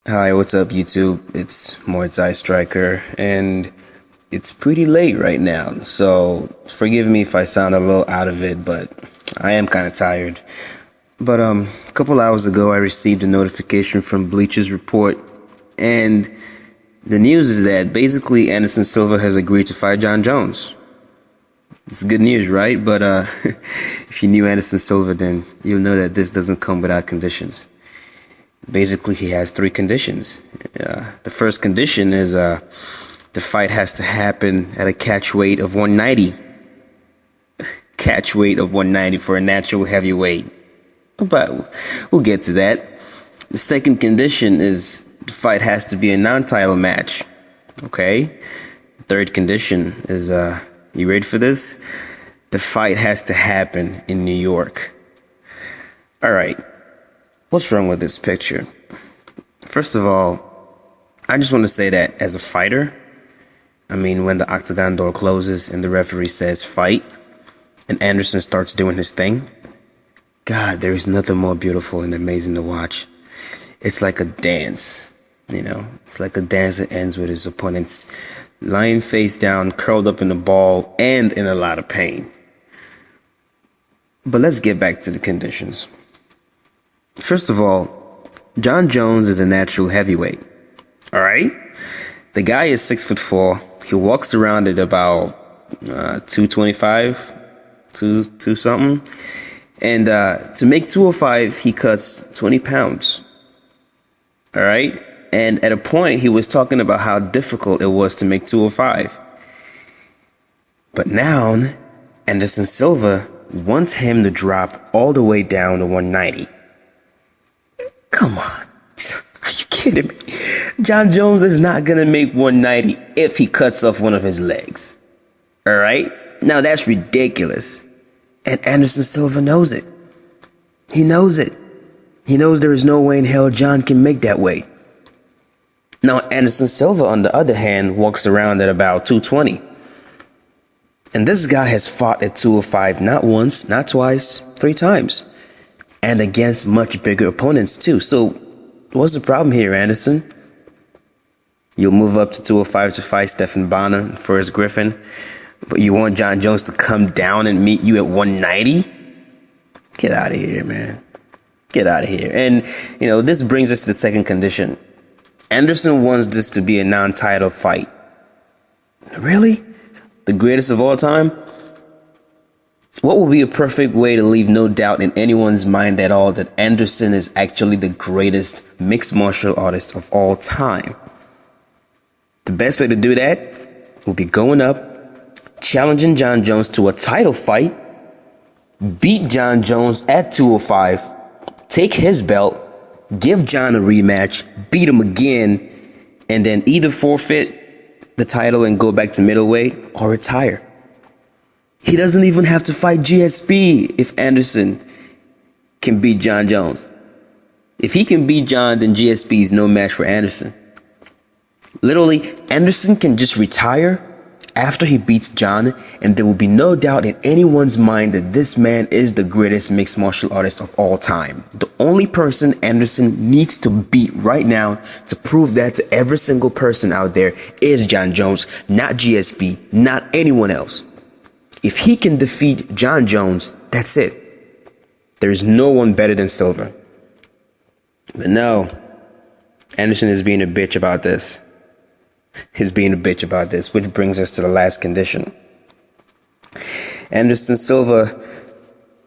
Hi, what's up, YouTube? It's Muay Thai Striker, and it's pretty late right now, so forgive me if I sound a little out of it, but I am kind of tired. But a couple hours ago, I received a notification from Bleacher's Report, and the news is that basically Anderson Silva has agreed to fight Jon Jones. It's good news, right? But if you knew Anderson Silva, then you'll know that this doesn't come without conditions. Basically, he has three conditions. The first condition is the fight has to happen at a catch weight of 190. Catch weight of 190 for a natural heavyweight. But we'll get to that. The second condition is the fight has to be a non-title match. Okay? Third condition is, you ready for this? The fight has to happen in New York. All right. What's wrong with this picture? First of all, I just want to say that as a fighter, when the octagon door closes and the referee says fight, and Anderson starts doing his thing, God, there is nothing more beautiful and amazing to watch. It's like a dance, It's like a dance that ends with his opponents lying face down, curled up in a ball, and in a lot of pain. But let's get back to the conditions. First of all, Jon Jones is a natural heavyweight. All right? The guy is 6'4". He walks around at about 225, two something. And to make 205, he cuts 20 pounds. All right? And at a point, he was talking about how difficult it was to make 205. But now, Anderson Silva wants him to drop all the way down to 190. Come on. Are you kidding me? Jon Jones is not going to make 190 if he cuts off one of his legs. All right? Now, that's ridiculous. And Anderson Silva knows it. He knows it. He knows there is no way in hell Jon can make that weight. Now, Anderson Silva, on the other hand, walks around at about 220. And this guy has fought at 205 not once, not twice, 3 times. And against much bigger opponents too. So what's the problem here, Anderson? You'll move up to 205 to fight Stephan Bonner and Forrest Griffin, but you want Jon Jones to come down and meet you at 190? Get out of here, man. Get out of here. And, this brings us to the second condition. Anderson wants this to be a non-title fight. Really? The greatest of all time? What would be a perfect way to leave no doubt in anyone's mind at all that Anderson is actually the greatest mixed martial artist of all time? The best way to do that would be going up, challenging Jon Jones to a title fight, beat Jon Jones at 205, take his belt, give Jon a rematch, beat him again, and then either forfeit the title and go back to middleweight or retire. He doesn't even have to fight GSP if Anderson can beat Jon Jones. If he can beat Jon, then GSP is no match for Anderson. Literally, Anderson can just retire after he beats Jon, and there will be no doubt in anyone's mind that this man is the greatest mixed martial artist of all time. The only person Anderson needs to beat right now to prove that to every single person out there is Jon Jones, not GSP, not anyone else. If he can defeat Jon Jones, that's it. There is no one better than Silva. But no, Anderson is being a bitch about this. He's being a bitch about this, which brings us to the last condition. Anderson Silva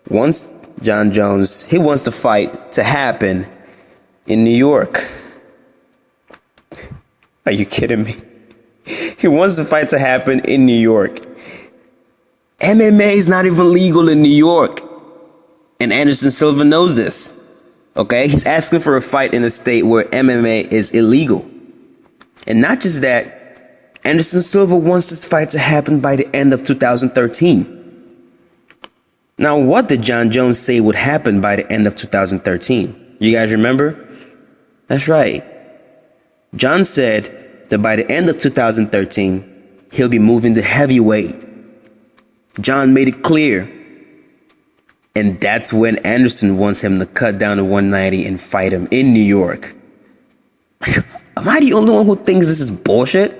wants Jon Jones, he wants the fight to happen in New York. Are you kidding me? He wants the fight to happen in New York. MMA is not even legal in New York. And Anderson Silva knows this. Okay? He's asking for a fight in a state where MMA is illegal. And not just that, Anderson Silva wants this fight to happen by the end of 2013. Now, what did Jon Jones say would happen by the end of 2013? You guys remember? That's right. Jon said that by the end of 2013, he'll be moving to heavyweight. Jon made it clear. And that's when Anderson wants him to cut down to 190 and fight him in New York. I the only one who thinks this is bullshit?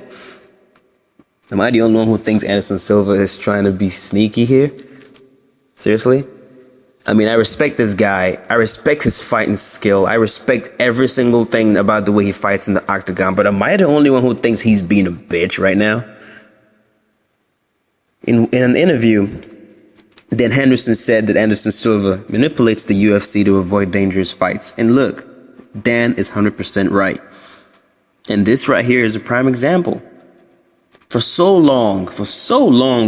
Am I the only one who thinks Anderson Silva is trying to be sneaky here? Seriously? I mean, I respect this guy. I respect his fighting skill. I respect every single thing about the way he fights in the octagon. But am I the only one who thinks he's being a bitch right now? In an interview, Dan Henderson said that Anderson Silva manipulates the UFC to avoid dangerous fights. And look, Dan is 100% right. And this right here is a prime example. For so long,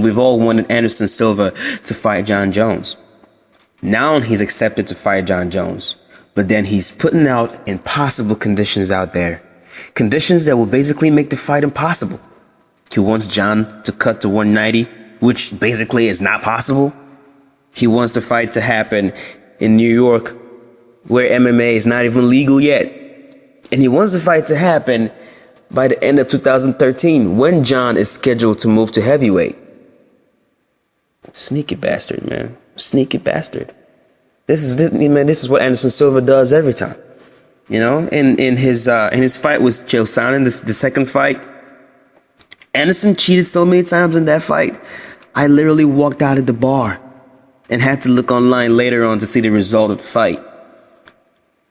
we've all wanted Anderson Silva to fight Jon Jones. Now he's accepted to fight Jon Jones. But then he's putting out impossible conditions out there. Conditions that will basically make the fight impossible. He wants Jon to cut to 190, which basically is not possible. He wants the fight to happen in New York, where MMA is not even legal yet. And he wants the fight to happen by the end of 2013, when Jon is scheduled to move to heavyweight. Sneaky bastard, man. Sneaky bastard. This is what Anderson Silva does every time. You know, in his fight with Chael Sonnen, the second fight, Anderson cheated so many times in that fight. I literally walked out of the bar and had to look online later on to see the result of the fight.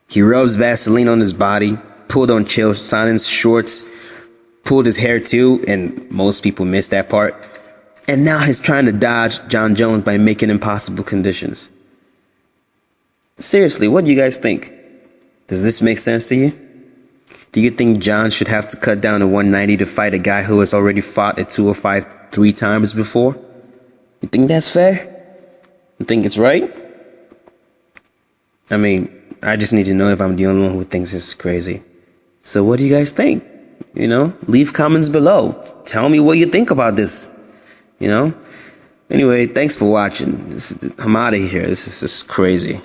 He rubs Vaseline on his body, pulled on Chael Sonnen's shorts, pulled his hair too, and most people miss that part. And now he's trying to dodge Jon Jones by making impossible conditions. Seriously, what do you guys think? Does this make sense to you? Do you think Jon should have to cut down to 190 to fight a guy who has already fought at 205 3 times before? You think that's fair? You think it's right? I mean, I just need to know if I'm the only one who thinks this is crazy. So what do you guys think? You know, leave comments below. Tell me what you think about this. You know? Anyway, thanks for watching. I'm out of here. This is just crazy.